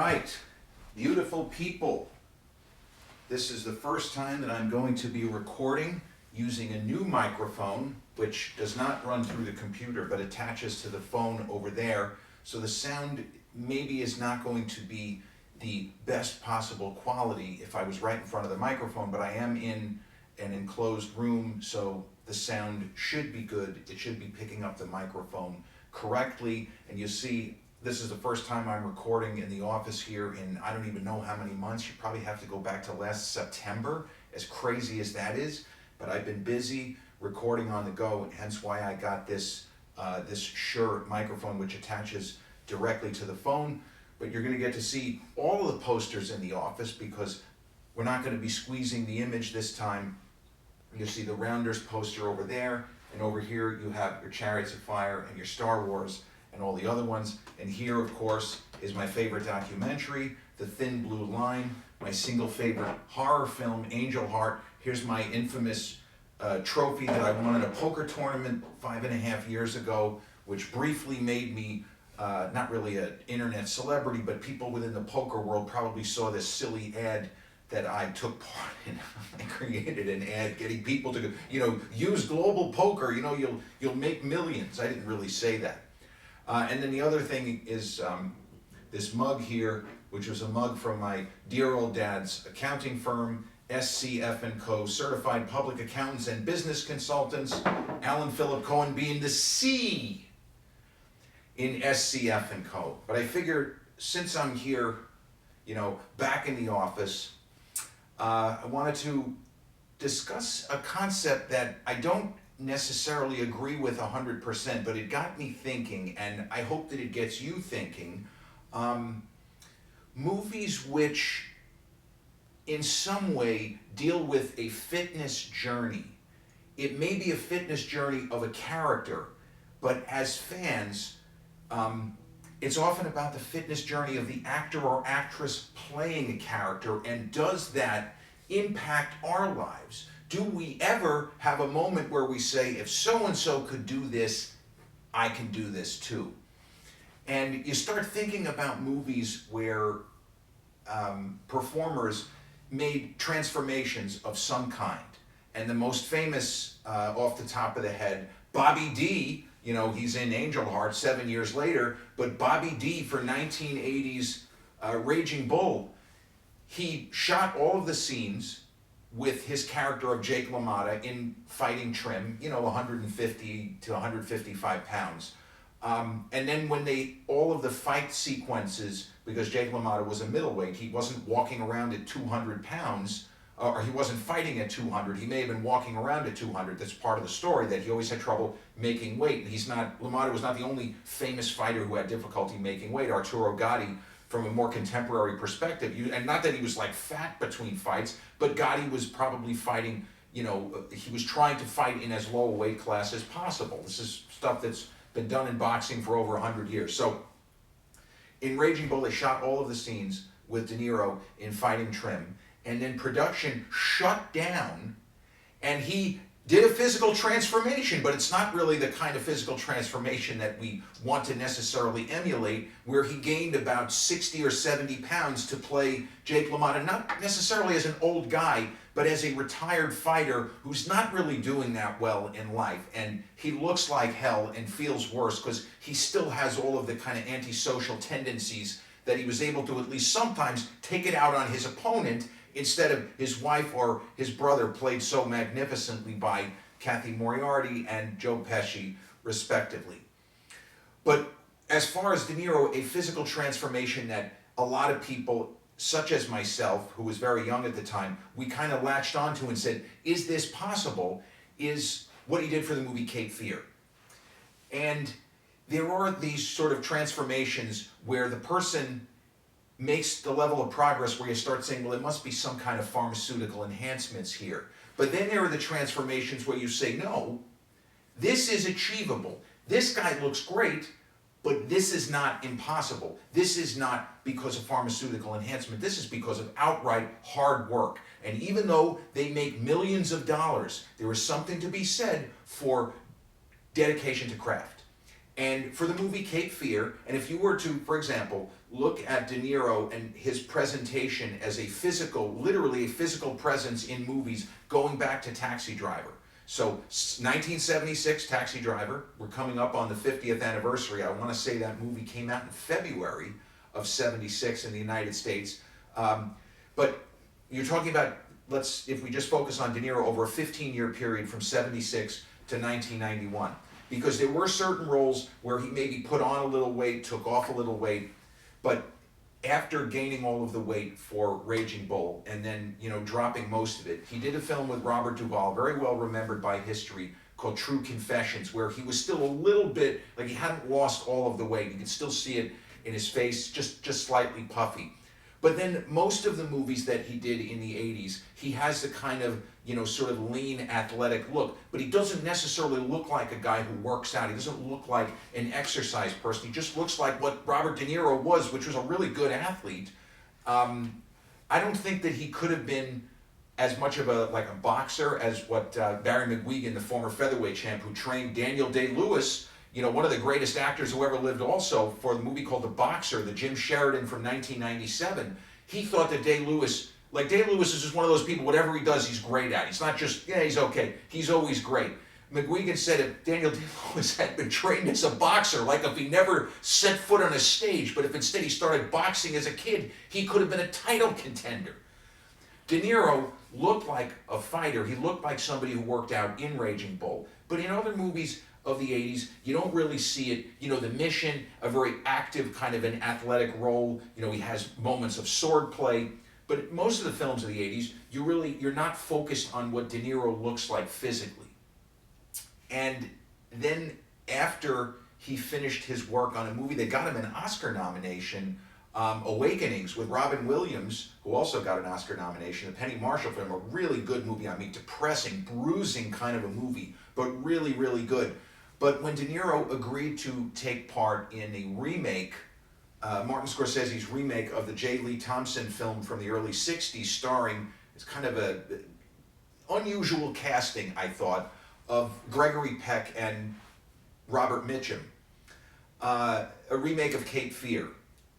right, beautiful people. This is the first time that I'm going to be recording using a new microphone, which does not run through the computer, but attaches to the phone over there. So the sound maybe is not going to be the best possible quality if I was right in front of the microphone, but I am in an enclosed room, so the sound should be good. It should be picking up the microphone correctly. And you see, this is the first time I'm recording in the office here in I don't even know how many months. You probably have to go back to last September, as crazy as that is. But I've been busy recording on the go, and hence why I got this Shure microphone, which attaches directly to the phone. But you're going to get to see all of the posters in the office because we're not going to be squeezing the image this time. You see the Rounders poster over there, and over here you have your Chariots of Fire and your Star Wars and all the other ones. And here, of course, is my favorite documentary, The Thin Blue Line, my single favorite horror film, Angel Heart. Here's my infamous trophy that I won in a poker tournament 5.5 years ago, which briefly made me not really an internet celebrity, but people within the poker world probably saw this silly ad that I took part in. I created an ad getting people to, use global poker, you'll make millions. I didn't really say that. And then the other thing is this mug here, which was a mug from my dear old dad's accounting firm, SCF & Co., Certified Public Accountants and Business Consultants, Alan Philip Cohen being the C in SCF & Co. But I figured since I'm here, back in the office, I wanted to discuss a concept that I don't necessarily agree with 100%, but it got me thinking, and I hope that it gets you thinking. Movies which in some way deal with a fitness journey. It may be a fitness journey of a character, but as fans, it's often about the fitness journey of the actor or actress playing a character, and does that impact our lives? Do we ever have a moment where we say, if so-and-so could do this, I can do this too? And you start thinking about movies where performers made transformations of some kind. And the most famous, off the top of the head, Bobby D, he's in Angel Heart 7 years later, but Bobby D for 1980's Raging Bull, he shot all of the scenes with his character of Jake LaMotta in fighting trim, 150 to 155 pounds. And then when all of the fight sequences, because Jake LaMotta was a middleweight, he wasn't walking around at 200 pounds, or he wasn't fighting at 200, he may have been walking around at 200. That's part of the story, that he always had trouble making weight. LaMotta was not the only famous fighter who had difficulty making weight. Arturo Gatti, from a more contemporary perspective, and not that he was like fat between fights, but Gotti was probably fighting, he was trying to fight in as low a weight class as possible. This is stuff that's been done in boxing for over 100 years. So in Raging Bull, they shot all of the scenes with De Niro in fighting trim, and then production shut down, and he did a physical transformation, but it's not really the kind of physical transformation that we want to necessarily emulate, where he gained about 60 or 70 pounds to play Jake LaMotta, not necessarily as an old guy, but as a retired fighter who's not really doing that well in life. And he looks like hell and feels worse because he still has all of the kind of antisocial tendencies that he was able to at least sometimes take it out on his opponent, instead of his wife or his brother, played so magnificently by Kathy Moriarty and Joe Pesci, respectively. But as far as De Niro, a physical transformation that a lot of people, such as myself, who was very young at the time, we kind of latched onto and said, is this possible, is what he did for the movie Cape Fear. And there are these sort of transformations where the person makes the level of progress where you start saying, well, there must be some kind of pharmaceutical enhancements here. But then there are the transformations where you say, no, this is achievable. This guy looks great, but this is not impossible. This is not because of pharmaceutical enhancement. This is because of outright hard work. And even though they make millions of dollars, there is something to be said for dedication to craft. And for the movie Cape Fear, and if you were to, for example, look at De Niro and his presentation as a physical, literally a physical presence in movies going back to Taxi Driver. So 1976, Taxi Driver, we're coming up on the 50th anniversary. I want to say that movie came out in February of 76 in the United States. But you're talking about, if we just focus on De Niro over a 15-year period from 76 to 1991. Because there were certain roles where he maybe put on a little weight, took off a little weight, but after gaining all of the weight for Raging Bull and then, dropping most of it, he did a film with Robert Duvall, very well remembered by history, called True Confessions, where he was still a little bit, like he hadn't lost all of the weight. You could still see it in his face, just slightly puffy. But then most of the movies that he did in the 80s, he has the kind of, sort of lean, athletic look. But he doesn't necessarily look like a guy who works out. He doesn't look like an exercise person. He just looks like what Robert De Niro was, which was a really good athlete. I don't think that he could have been as much of a boxer as what Barry McGuigan, the former featherweight champ, who trained Daniel Day-Lewis, one of the greatest actors who ever lived also, for the movie called The Boxer, the Jim Sheridan from 1997. He thought that Day-Lewis is just one of those people, whatever he does, he's great at. He's not just, he's okay. He's always great. McGuigan said if Daniel Day-Lewis had been trained as a boxer, like if he never set foot on a stage, but if instead he started boxing as a kid, he could have been a title contender. De Niro looked like a fighter. He looked like somebody who worked out in Raging Bull. But in other movies of the 80s, you don't really see it. The Mission, a very active kind of an athletic role. He has moments of sword play. But most of the films of the 80s, you're not focused on what De Niro looks like physically. And then after he finished his work on a movie that got him an Oscar nomination, Awakenings with Robin Williams, who also got an Oscar nomination, the Penny Marshall film, a really good movie. I mean, depressing, bruising kind of a movie, but really, really good. But when De Niro agreed to take part in a remake, Martin Scorsese's remake of the J. Lee Thompson film from the early 60s, starring, it's kind of a unusual casting, I thought, of Gregory Peck and Robert Mitchum, a remake of Cape Fear.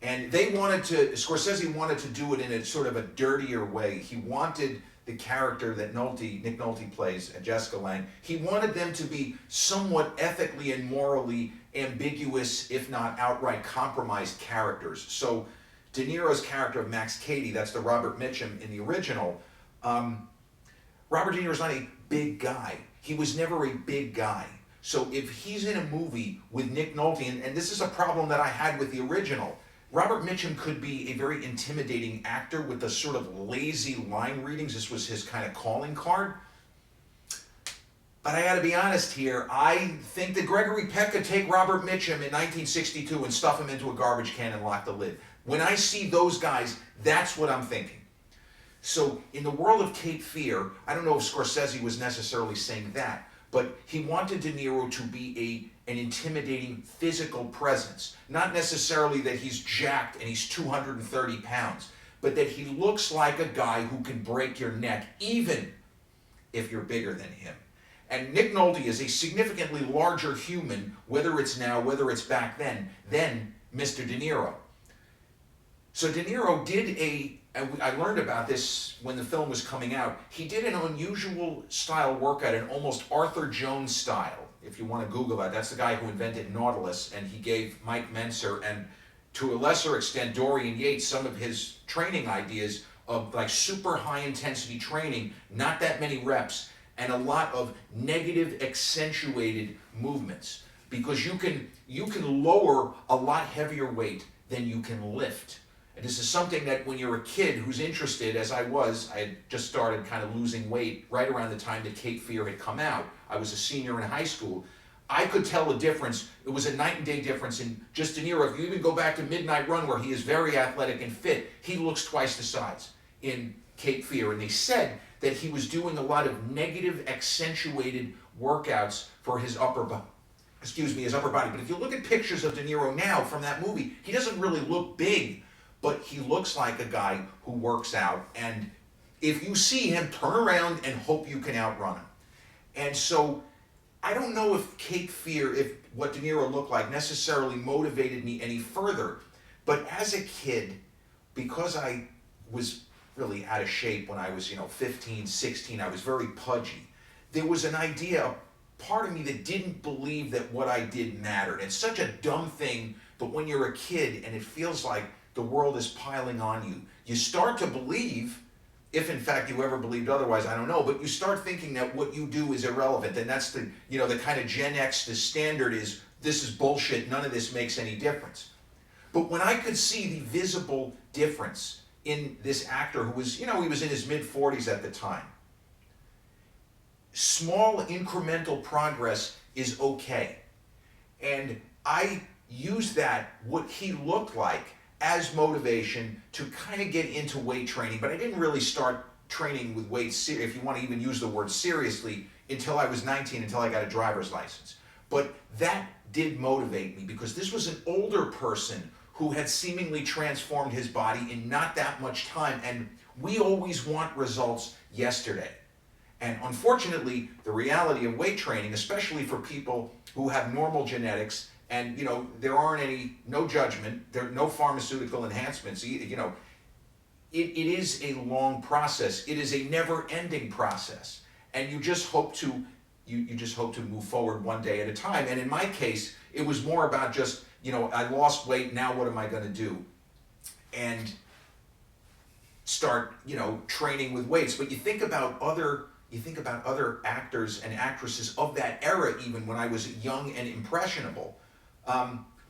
And Scorsese wanted to do it in a sort of a dirtier way. He wanted the character that Nick Nolte plays, Jessica Lange, he wanted them to be somewhat ethically and morally ambiguous, if not outright compromised characters. So De Niro's character of Max Cady, that's the Robert Mitchum in the original, Robert De Niro's not a big guy. He was never a big guy. So if he's in a movie with Nick Nolte, and this is a problem that I had with the original, Robert Mitchum could be a very intimidating actor with the sort of lazy line readings. This was his kind of calling card. But I gotta be honest here, I think that Gregory Peck could take Robert Mitchum in 1962 and stuff him into a garbage can and lock the lid. When I see those guys, that's what I'm thinking. So in the world of Cape Fear, I don't know if Scorsese was necessarily saying that, but he wanted De Niro to be an intimidating physical presence. Not necessarily that he's jacked and he's 230 pounds, but that he looks like a guy who can break your neck, even if you're bigger than him. And Nick Nolte is a significantly larger human, whether it's now, whether it's back then, than Mr. De Niro. So De Niro did and I learned about this when the film was coming out, he did an unusual style workout, an almost Arthur Jones style. If you want to Google that, that's the guy who invented Nautilus, and he gave Mike Menser and to a lesser extent Dorian Yates some of his training ideas of like super high intensity training, not that many reps, and a lot of negative accentuated movements, because you can lower a lot heavier weight than you can lift. And this is something that when you're a kid who's interested, as I had just started kind of losing weight right around the time that Cape Fear had come out. I was a senior in high school. I could tell the difference. It was a night and day difference in just De Niro. If you even go back to Midnight Run, where he is very athletic and fit, he looks twice the size in Cape Fear. And they said that he was doing a lot of negative accentuated workouts for his upper body. His upper body. But if you look at pictures of De Niro now from that movie, he doesn't really look big, but he looks like a guy who works out. And if you see him, turn around and hope you can outrun him. And so I don't know if Cape Fear, if what De Niro looked like, necessarily motivated me any further. But as a kid, because I was really out of shape when I was, 15, 16, I was very pudgy. There was an idea, part of me that didn't believe that what I did mattered. It's such a dumb thing, but when you're a kid and it feels like the world is piling on you, you start to believe, if in fact you ever believed otherwise, I don't know, but you start thinking that what you do is irrelevant. And that's the kind of Gen X, the standard is, this is bullshit, none of this makes any difference. But when I could see the visible difference in this actor who was, he was in his mid-40s at the time, small incremental progress is okay. And I used that, what he looked like, as motivation to kind of get into weight training. But I didn't really start training with weights, if you want to even use the word seriously, until I was 19, until I got a driver's license. But that did motivate me because this was an older person who had seemingly transformed his body in not that much time. And we always want results yesterday. And unfortunately, the reality of weight training, especially for people who have normal genetics, and there aren't no judgment, there are no pharmaceutical enhancements, it is a long process. It is a never-ending process. And you just hope to move forward one day at a time. And in my case, it was more about just, I lost weight, now what am I going to do? And start, training with weights. But you think about other actors and actresses of that era, even when I was young and impressionable.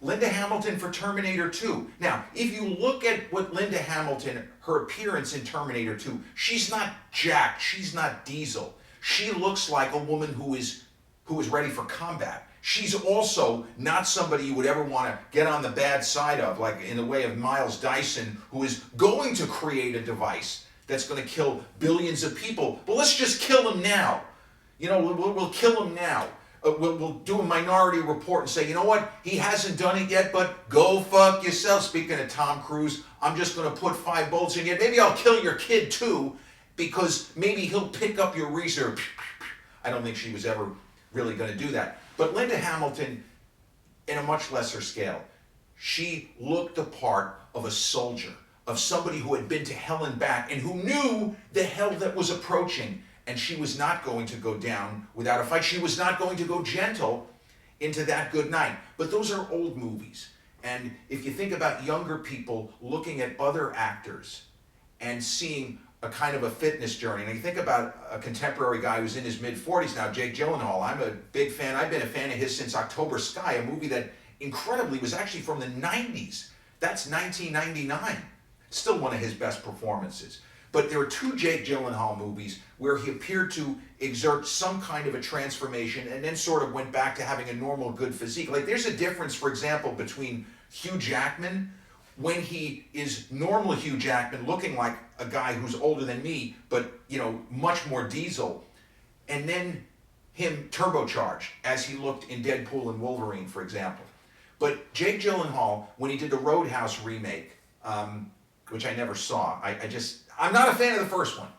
Linda Hamilton for Terminator 2. Now, if you look at what Linda Hamilton, her appearance in Terminator 2, she's not jacked, she's not Diesel. She looks like a woman who is ready for combat. She's also not somebody you would ever want to get on the bad side of, like in the way of Miles Dyson, who is going to create a device that's going to kill billions of people. But let's just kill him now. We'll kill him now. We'll do a Minority Report and say, you know what, he hasn't done it yet, but go fuck yourself. Speaking of Tom Cruise, I'm just going to put 5 bullets in you. Maybe I'll kill your kid too, because maybe he'll pick up your research. I don't think she was ever really going to do that. But Linda Hamilton, in a much lesser scale, she looked the part of a soldier, of somebody who had been to hell and back and who knew the hell that was approaching. And she was not going to go down without a fight. She was not going to go gentle into that good night. But those are old movies. And if you think about younger people looking at other actors and seeing a kind of a fitness journey, and you think about a contemporary guy who's in his mid-40s now, Jake Gyllenhaal. I'm a big fan. I've been a fan of his since October Sky, a movie that incredibly was actually from the 90s. That's 1999. Still one of his best performances. But there are 2 Jake Gyllenhaal movies where he appeared to exert some kind of a transformation and then sort of went back to having a normal, good physique. Like there's a difference, for example, between Hugh Jackman, when he is normal Hugh Jackman, looking like a guy who's older than me, but much more Diesel, and then him turbocharged as he looked in Deadpool and Wolverine, for example. But Jake Gyllenhaal, when he did the Roadhouse remake, which I never saw, I'm not a fan of the first one.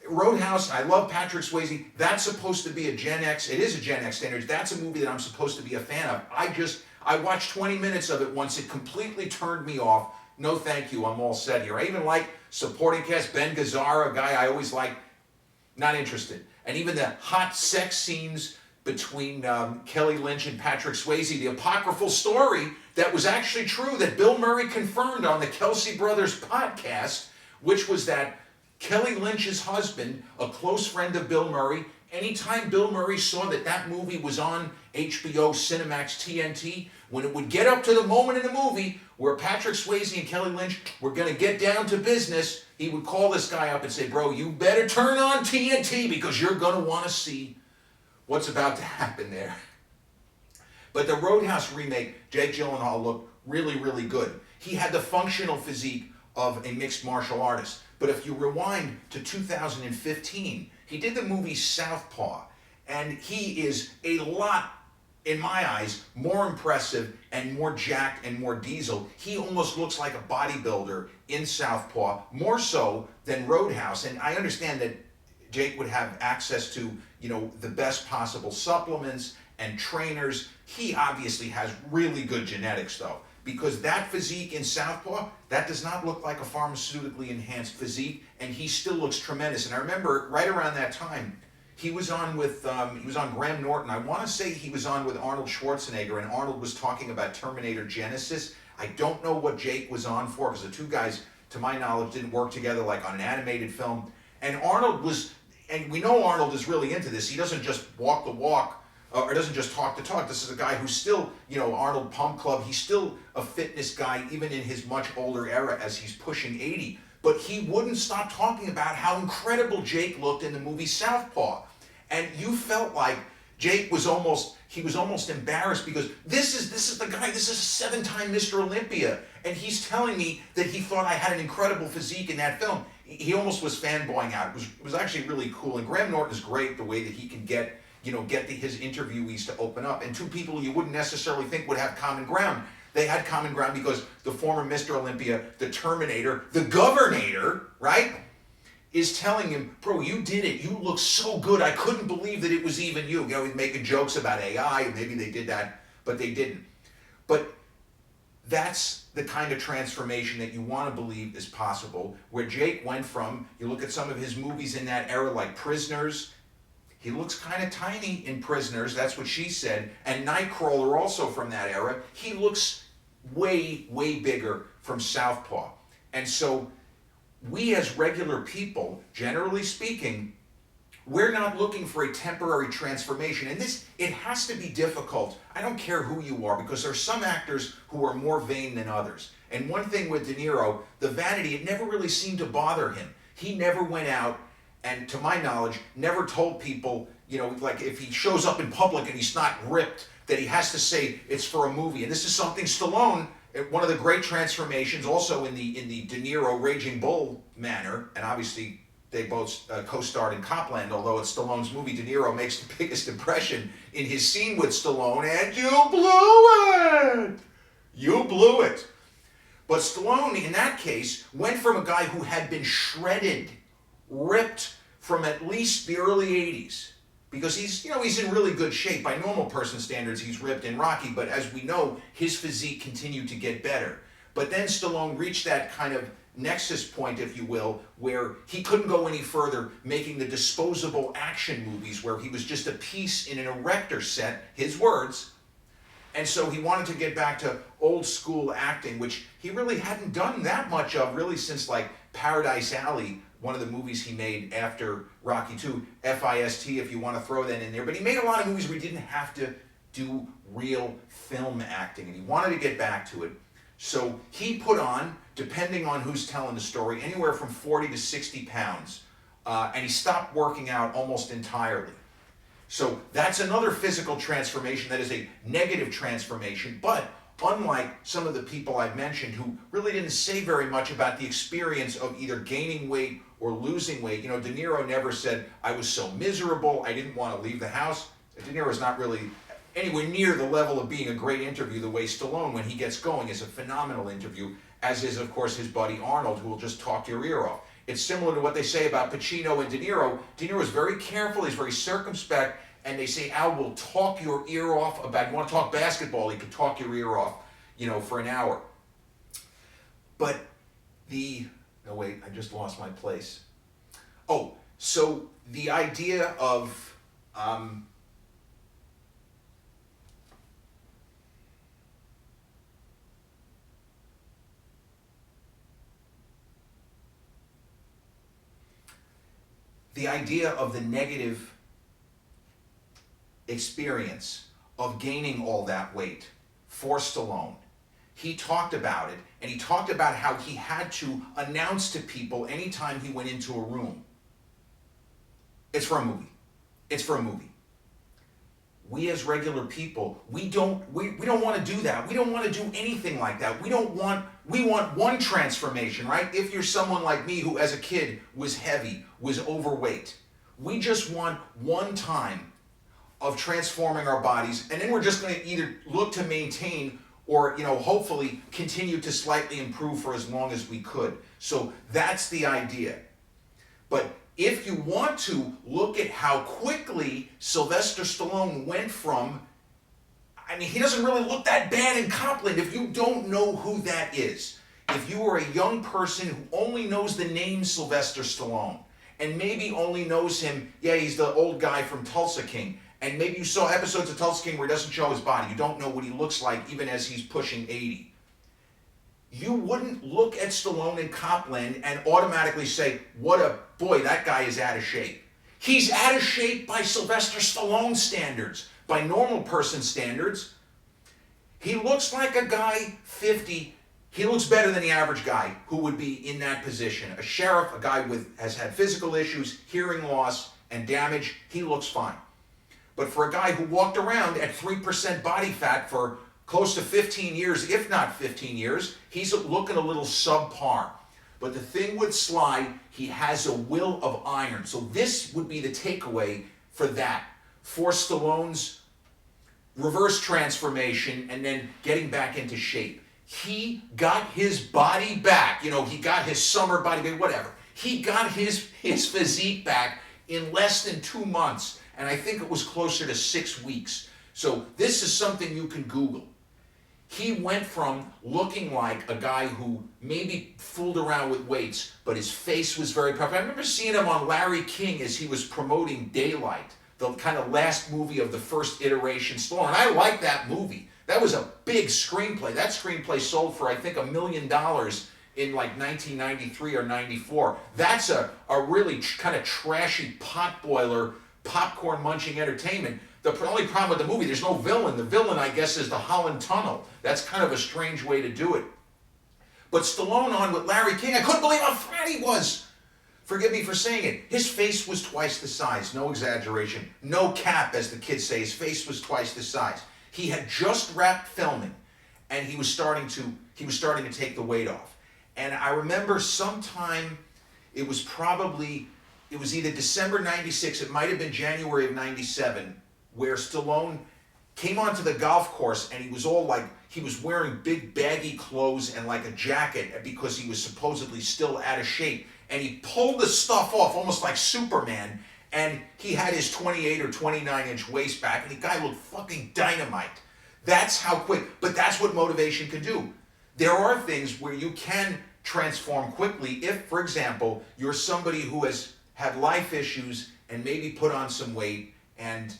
Roadhouse, I love Patrick Swayze. That's supposed to be a Gen X. It is a Gen X standard. That's a movie that I'm supposed to be a fan of. I watched 20 minutes of it once. It completely turned me off. No, thank you. I'm all set here. I even like supporting cast, Ben Gazzara, a guy I always like. Not interested. And even the hot sex scenes between Kelly Lynch and Patrick Swayze, the apocryphal story that was actually true that Bill Murray confirmed on the Kelsey Brothers podcast, which was that Kelly Lynch's husband, a close friend of Bill Murray, anytime Bill Murray saw that movie was on HBO, Cinemax, TNT, when it would get up to the moment in the movie where Patrick Swayze and Kelly Lynch were going to get down to business, he would call this guy up and say, bro, you better turn on TNT because you're going to want to see what's about to happen there. But the Roadhouse remake, Jake Gyllenhaal looked really, really good. He had the functional physique of a mixed martial artist. But if you rewind to 2015, he did the movie Southpaw, and he is a lot, in my eyes, more impressive and more jacked and more Diesel. He almost looks like a bodybuilder in Southpaw, more so than Roadhouse. And I understand that Jake would have access to, the best possible supplements and trainers. He obviously has really good genetics though, because that physique in Southpaw, that does not look like a pharmaceutically enhanced physique, and he still looks tremendous. And I remember right around that time, he was on Graham Norton. I want to say he was on with Arnold Schwarzenegger, and Arnold was talking about Terminator Genesis. I don't know what Jake was on for, because the two guys, to my knowledge, didn't work together like on an animated film. And Arnold was, and we know Arnold is really into this. He doesn't just walk the walk, or doesn't just talk the talk. This is a guy who's still, Arnold Pump Club. He's still a fitness guy, even in his much older era, as he's pushing 80. But he wouldn't stop talking about how incredible Jake looked in the movie Southpaw. And you felt like Jake was almost embarrassed, because this is the guy, this is a 7-time Mr. Olympia, and he's telling me that he thought I had an incredible physique in that film. He almost was fanboying out. It was actually really cool. And Graham Norton is great, the way that he can get his interviewees to open up. And two people you wouldn't necessarily think would have common ground. They had common ground because the former Mr. Olympia, the Terminator, the Governator, right, is telling him, bro, you did it. You look so good. I couldn't believe that it was even you. He's making jokes about AI, and maybe they did that, but they didn't. But that's the kind of transformation that you want to believe is possible, where Jake went from, you look at some of his movies in that era, like Prisoners. He looks kind of tiny in Prisoners, that's what she said, and Nightcrawler also from that era. He looks way, way bigger from Southpaw. And so we as regular people, generally speaking, we're not looking for a temporary transformation. And it has to be difficult. I don't care who you are, because there are some actors who are more vain than others. And one thing with De Niro, the vanity, it never really seemed to bother him. He never went out and, to my knowledge, never told people, like if he shows up in public and he's not ripped, that he has to say it's for a movie. And this is something Stallone, one of the great transformations, also in the De Niro Raging Bull manner, and obviously they both co-starred in Copland, although it's Stallone's movie. De Niro makes the biggest impression in his scene with Stallone, and you blew it! You blew it. But Stallone, in that case, went from a guy who had been shredded, ripped from at least the early 80s, because he's in really good shape. By normal person standards, he's ripped in Rocky, but as we know, his physique continued to get better. But then Stallone reached that kind of nexus point, if you will, where he couldn't go any further, making the disposable action movies where he was just a piece in an erector set, his words. And so he wanted to get back to old school acting, which he really hadn't done that much of really since like Paradise Alley, one of the movies he made after Rocky II, FIST, if you want to throw that in there. But he made a lot of movies where he didn't have to do real film acting, and he wanted to get back to it. So he put on, depending on who's telling the story, anywhere from 40 to 60 pounds, and he stopped working out almost entirely. So that's another physical transformation that is a negative transformation, but unlike some of the people I've mentioned who really didn't say very much about the experience of either gaining weight or losing weight. De Niro never said, I was so miserable, I didn't want to leave the house. De Niro is not really anywhere near the level of being a great interview the way Stallone, when he gets going, is a phenomenal interview, as is, of course, his buddy Arnold, who will just talk your ear off. It's similar to what they say about Pacino and De Niro. De Niro is very careful, he's very circumspect, and they say Al will talk your ear off about, you want to talk basketball, he could talk your ear off, for an hour. But no wait, I just lost my place. Oh, so the idea of, the negative experience of gaining all that weight for Stallone. He talked about it, and he talked about how he had to announce to people anytime he went into a room, it's for a movie. It's for a movie. We as regular people, we don't want to do that. We don't want to do anything like that. We want one transformation, right? If you're someone like me who as a kid was heavy, was overweight, we just want one time of transforming our bodies, and then we're just going to either look to maintain or hopefully continue to slightly improve for as long as we could. So that's the idea. But if you want to look at how quickly Sylvester Stallone went from, I mean, he doesn't really look that bad in Copland. If you don't know who that is, if you are a young person who only knows the name Sylvester Stallone, and maybe only knows him, yeah, he's the old guy from Tulsa King, and maybe you saw episodes of Tulsa King where he doesn't show his body, you don't know what he looks like even as he's pushing 80. You wouldn't look at Stallone in Copland and automatically say, what a boy, that guy is out of shape. He's out of shape by Sylvester Stallone standards. By normal person standards, he looks like a guy 50. He looks better than the average guy who would be in that position. A sheriff, a guy with has had physical issues, hearing loss, and damage, he looks fine. But for a guy who walked around at 3% body fat for close to 15 years, if not 15 years, he's looking a little subpar. But the thing with Sly, he has a will of iron. So this would be the takeaway for that. For Stallone's reverse transformation and then getting back into shape. He got his body back. You know, he got his summer body back, whatever. He got his physique back in less than 2 months. And I think it was closer to 6 weeks. So this is something you can Google. He went from looking like a guy who maybe fooled around with weights, but his face was very perfect. I remember seeing him on Larry King as he was promoting Daylight, the kind of last movie of the first iteration Stallone. And I like that movie. That was a big screenplay. That screenplay sold for, I think, $1 million in like 1993 or 94. That's a really kind of trashy potboiler, popcorn munching entertainment. The only problem with the movie, there's no villain. The villain, I guess, is the Holland Tunnel. That's kind of a strange way to do it. But Stallone on with Larry King, I couldn't believe how fat he was. Forgive me for saying it. His face was twice the size. No exaggeration. No cap, as the kids say. His face was twice the size. He had just wrapped filming, and he was starting to take the weight off. And I remember sometime, it was either December 96, it might have been January of 97, where Stallone came onto the golf course and he was all like, he was wearing big baggy clothes and like a jacket because he was supposedly still out of shape. And he pulled the stuff off almost like Superman, and he had his 28 or 29 inch waist back, and the guy looked fucking dynamite. That's how quick, but that's what motivation can do. There are things where you can transform quickly if, for example, you're somebody who has had life issues and maybe put on some weight, and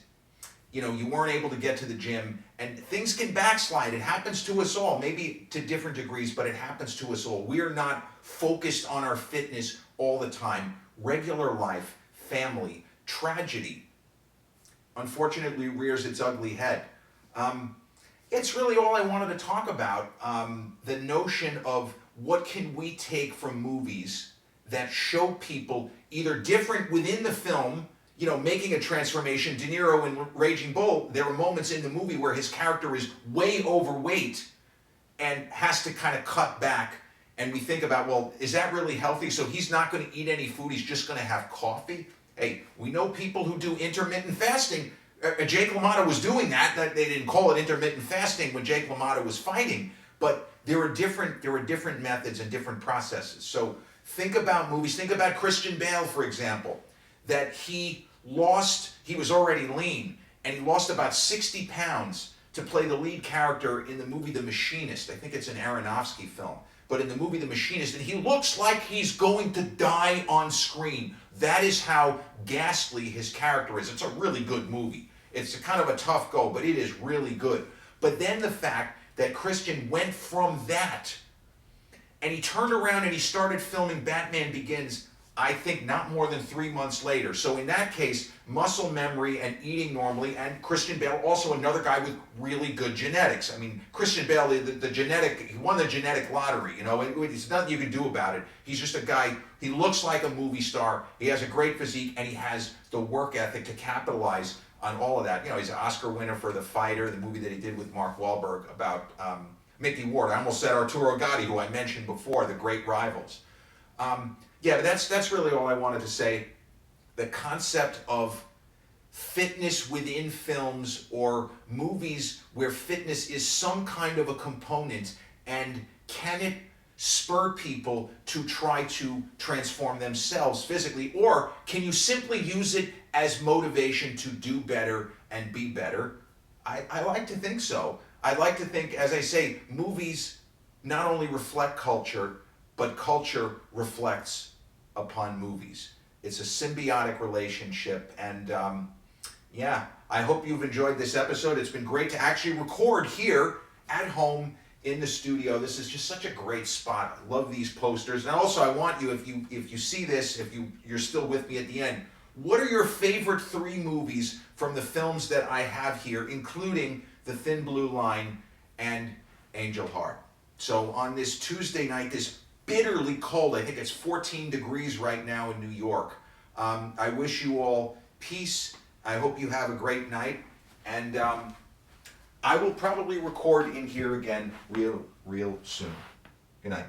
you weren't able to get to the gym, and things can backslide. It happens to us all, maybe to different degrees, but it happens to us all. We are not focused on our fitness all the time. Regular life, family, tragedy, unfortunately rears its ugly head. It's really all I wanted to talk about, the notion of what can we take from movies that show people either different within the film, making a transformation. De Niro in Raging Bull, there were moments in the movie where his character is way overweight and has to kind of cut back. And we think about, well, is that really healthy? So he's not going to eat any food, he's just going to have coffee? Hey, we know people who do intermittent fasting. Jake LaMotta was doing that. They didn't call it intermittent fasting when Jake LaMotta was fighting. But there are different methods and different processes. So think about movies. Think about Christian Bale, for example, that he was already lean, and he lost about 60 pounds to play the lead character in the movie The Machinist. I think it's an Aronofsky film. But in the movie The Machinist, and he looks like he's going to die on screen. That is how ghastly his character is. It's a really good movie. It's kind of a tough go, but it is really good. But then the fact that Christian went from that, and he turned around and he started filming Batman Begins, I think not more than 3 months later. So in that case, muscle memory and eating normally, and Christian Bale, also another guy with really good genetics. I mean, Christian Bale, he won the genetic lottery, there's nothing you can do about it. He's just a guy, he looks like a movie star, he has a great physique, and he has the work ethic to capitalize on all of that. He's an Oscar winner for The Fighter, the movie that he did with Mark Wahlberg about Mickey Ward. I almost said Arturo Gatti, who I mentioned before, The Great Rivals. But that's really all I wanted to say. The concept of fitness within films or movies where fitness is some kind of a component, and can it spur people to try to transform themselves physically, or can you simply use it as motivation to do better and be better? I like to think so. I like to think, as I say, movies not only reflect culture, but culture reflects upon movies. It's a symbiotic relationship, and yeah, I hope you've enjoyed this episode. It's been great to actually record here at home in the studio. This is just such a great spot. I love these posters. And also, I want you, if you see this, if you're still with me at the end, what are your favorite 3 movies from the films that I have here, including The Thin Blue Line and Angel Heart? So on this Tuesday night, this bitterly cold, I think it's 14 degrees right now in New York. I wish you all peace. I hope you have a great night. And I will probably record in here again real soon. Good night.